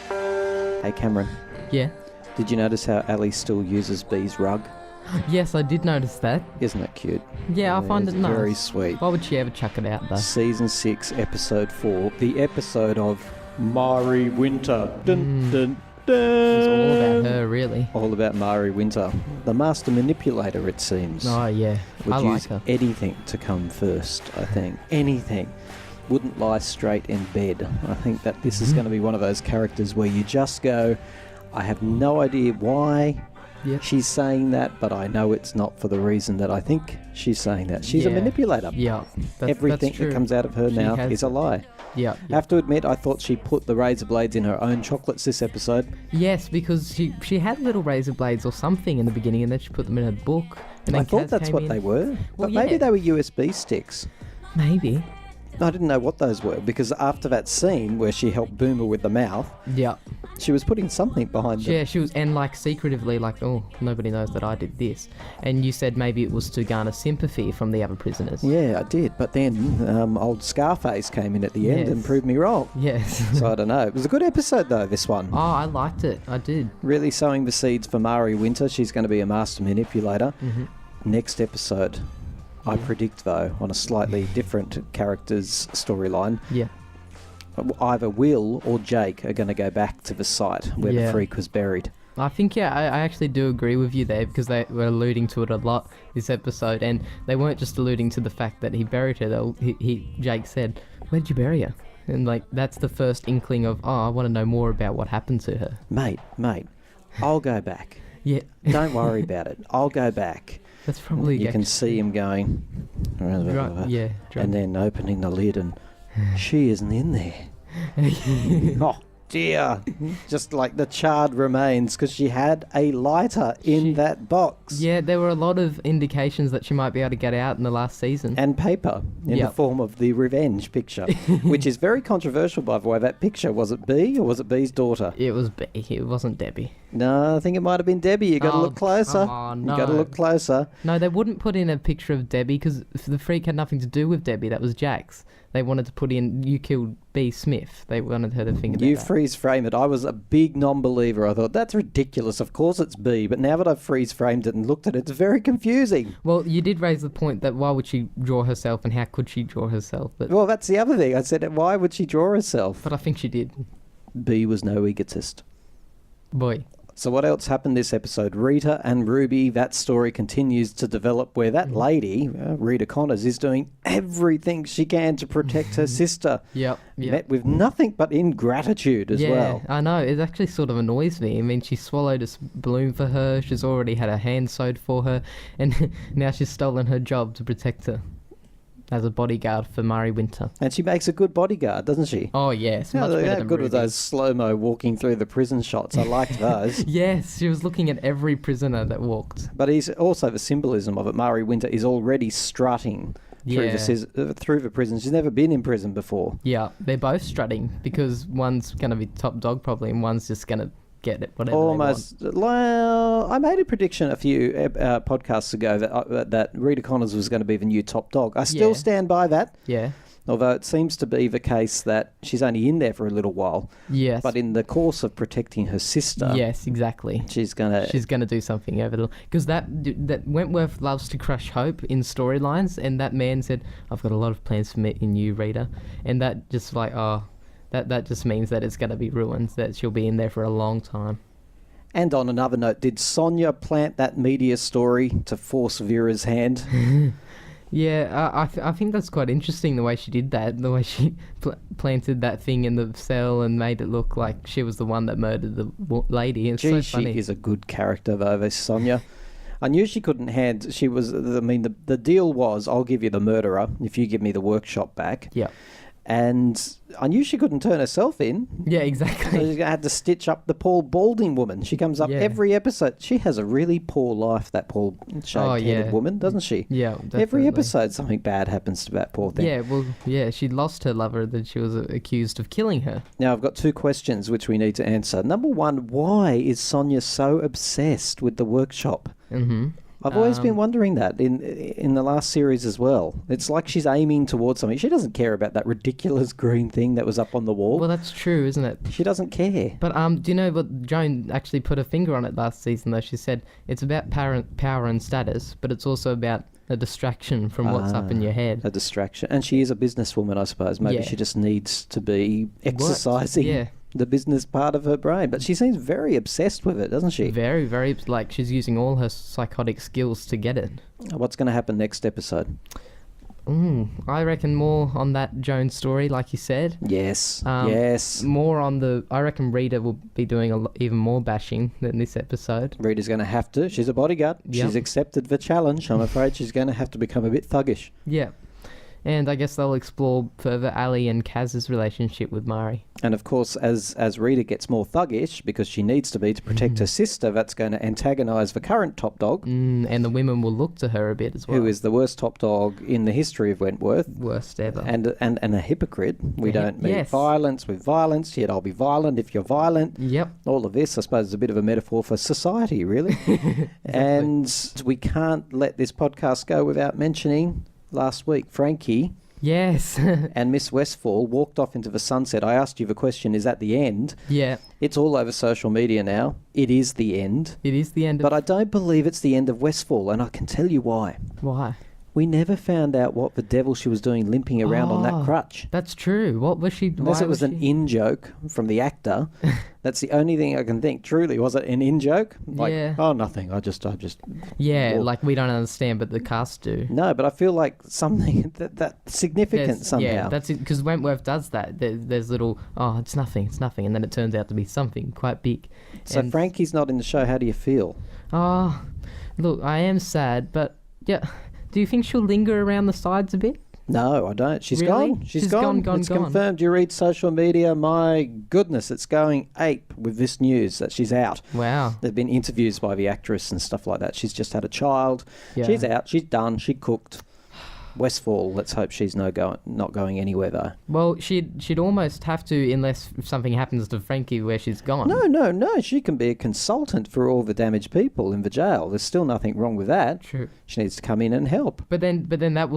Hey Cameron, Yeah. did you notice how Ali still uses Bee's rug? Yes, I did notice that. Isn't it cute? Yeah, I find it's it nice. very sweet. Why would she ever chuck it out, though? Season 6, Episode 4, the episode of Mari Winter. Dun, dun, dun. It's all about her, really. All about Mari Winter, the master manipulator, it seems. Oh, yeah. Would I use like her. anything to come first, I think. Anything. Wouldn't lie straight in bed. I think that this is going to be one of those characters where you just go, I have no idea why she's saying that, but I know it's not for the reason that I think she's saying that. She's a manipulator. Yeah. Everything that's true. that comes out of her mouth is a lie. Yeah. Have to admit, I thought she put the razor blades in her own chocolates this episode. Yes, because she had little razor blades or something in the beginning, and then she put them in her book. And then I thought Kaz that's came what in. they were. Well, But maybe yeah. they were USB sticks. Maybe. I didn't know what those were, because after that scene where she helped Boomer with the mouth, Yeah. she was putting something behind them. Yeah, she was, and like secretively, like, oh, nobody knows that I did this. And you said maybe it was to garner sympathy from the other prisoners. Yeah, I did. But then old Scarface came in at the end and Yes. proved me wrong. Yes. So I don't know. It was a good episode, though, this one. Oh, I liked it. I did. Really sowing the seeds for Mari Winter. She's going to be a master manipulator. Mm-hmm. Next episode, I predict, though, on a slightly different character's storyline, Yeah. either Will or Jake are going to go back to the site where the Yeah. freak was buried. I think, I actually do agree with you there, because they were alluding to it a lot this episode, and they weren't just alluding to the fact that he buried her. Jake said, "Where did you bury her?" And like that's the first inkling of, oh, I want to know more about what happened to her. Mate, I'll go back. Yeah. Don't worry about it. I'll go back. That's probably You can see him going, yeah. and then opening the lid, and she isn't in there. Oh dear! Just like the charred remains, because she had a lighter in that box. Yeah, there were a lot of indications that she might be able to get out in the last season. And paper in the form of the revenge picture, which is very controversial, by the way. That picture, was it Bea or was it Bea's daughter? It was it wasn't Debbie. No, I think it might have been Debbie. You got to look closer. Come on, You got to look closer. No, they wouldn't put in a picture of Debbie because the freak had nothing to do with Debbie. That was Jax. They wanted to put in, you killed B. Smith. They wanted her to think about You that. freeze frame it. I was a big non-believer. I thought, that's ridiculous. Of course it's B. But now that I've freeze framed it and looked at it, it's very confusing. Well, you did raise the point that why would she draw herself and how could she draw herself? But Well, that's the other thing. I said, why would she draw herself? I think she did. B was no egotist. Boy. So what else happened this episode? Rita and Ruby, that story continues to develop where that lady, Rita Connors, is doing everything she can to protect her sister. Yep. Met with nothing but ingratitude as well. I know. It actually sort of annoys me. I mean, she swallowed a balloon for her. She's already had her hand sewed for her. And now she's stolen her job to protect her as a bodyguard for Mari Winter. And she makes a good bodyguard, doesn't she? Oh, yes. How Much better than good were Ruby. those slow-mo walking through the prison shots? I liked those. Yes, she was looking at every prisoner that walked. But he's also the symbolism of it. Mari Winter is already strutting through the prison. She's never been in prison before. Yeah, they're both strutting because one's going to be top dog probably and one's just going to get it, whatever Almost. Well, I made a prediction a few podcasts ago that Rita Connors was going to be the new top dog. I still stand by that. Yeah. Although it seems to be the case that she's only in there for a little while. Yes. But in the course of protecting her sister... Yes, exactly. She's gonna do something over the... Because that Wentworth loves to crush hope in storylines, and that man said, I've got a lot of plans for meeting you, Rita. And that just like, that just means that it's going to be ruined, that she'll be in there for a long time. And on another note, did Sonia plant that media story to force Vera's hand? Yeah, I think that's quite interesting the way she did that, the way she planted that thing in the cell and made it look like she was the one that murdered the lady. It's so funny. She is a good character though, this Sonia. I knew she couldn't the deal was, I'll give you the murderer if you give me the workshop back. Yeah. And I knew she couldn't turn herself in. Yeah, exactly. So she had to stitch up the poor balding woman. She comes up every episode. She has a really poor life, that poor shaved-headed woman, doesn't she? Yeah, definitely. Every episode something bad happens to that poor thing. Yeah, well, she lost her lover that she was accused of killing her. Now, I've got two questions which we need to answer. Number one, why is Sonia so obsessed with the workshop? Mm-hmm. I've always been wondering that in the last series as well. It's like she's aiming towards something. She doesn't care about that ridiculous green thing that was up on the wall. Well, that's true, isn't it? She doesn't care. But do you know what Joan actually put a finger on it last season, though? She said it's about power and status, but it's also about a distraction from what's up in your head. A distraction. And she is a businesswoman, I suppose. Maybe she just needs to be exercising the business part of her brain. But she seems very obsessed with it, doesn't she? Very, very, like she's using all her psychotic skills to get it. What's going to happen next episode? I reckon more on that Joan story, like you said. Yes, yes. More on I reckon Rita will be doing even more bashing than this episode. Rita's going to have to. She's a bodyguard. Yep. She's accepted the challenge. I'm afraid she's going to have to become a bit thuggish. Yeah. And I guess they'll explore further Ali and Kaz's relationship with Mari. And of course, as Rita gets more thuggish, because she needs to be to protect her sister, that's going to antagonise the current top dog. And the women will look to her a bit as well. Who is the worst top dog in the history of Wentworth. Worst ever. And a hypocrite. We don't meet violence with violence, yet I'll be violent if you're violent. Yep. All of this, I suppose, is a bit of a metaphor for society, really. Exactly. And we can't let this podcast go without mentioning... Last week, Frankie and Miss Westfall walked off into the sunset. I asked you the question, is that the end? Yeah. It's all over social media now. It is the end. It is the end. But I don't believe it's the end of Westfall, and I can tell you why. Why? We never found out what the devil she was doing limping around on that crutch. That's true. What was she... Unless it was an in-joke from the actor. That's the only thing I can think. Truly, was it an in-joke? Like, nothing. I just... Yeah, like we don't understand, but the cast do. No, but I feel like something that's significant somehow. Yeah, that's it, because Wentworth does that. There's little, it's nothing, and then it turns out to be something quite big. So Frankie's not in the show. How do you feel? Oh, look, I am sad, but yeah... Do you think she'll linger around the sides a bit? No, I don't. She's really? Gone. She's gone. It's confirmed. You read social media. My goodness, it's going ape with this news that she's out. Wow. There've been interviews by the actress and stuff like that. She's just had a child. Yeah. She's out. She's done. She cooked. Westfall, let's hope she's not going anywhere though. Well, she'd almost have to, unless something happens to Frankie where she's gone. No, she can be a consultant for all the damaged people in the jail. There's still nothing wrong with that. True. She needs to come in and help. But then that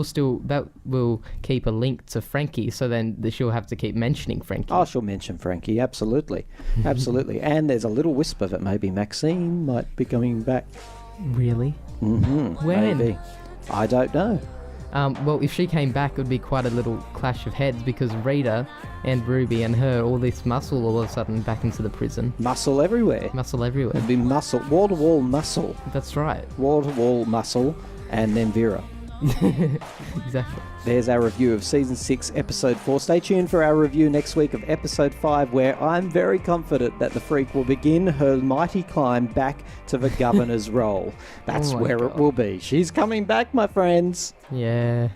will keep a link to Frankie, so then she'll have to keep mentioning Frankie. Oh, she'll mention Frankie, absolutely. Absolutely. And there's a little whisper that maybe Maxine might be coming back. Really? Mm-hmm. When? Maybe. I don't know. Well, if she came back, it would be quite a little clash of heads, because Rita and Ruby and her, all this muscle all of a sudden back into the prison. Muscle everywhere. Muscle everywhere. It'd be muscle, wall-to-wall muscle. That's right. Wall-to-wall muscle, and then Vera. Exactly. There's our review of Season 6, Episode 4. Stay tuned for our review next week of Episode 5, where I'm very confident that the Freak will begin her mighty climb back to the governor's role. That's where it will be. She's coming back, my friends. Yeah.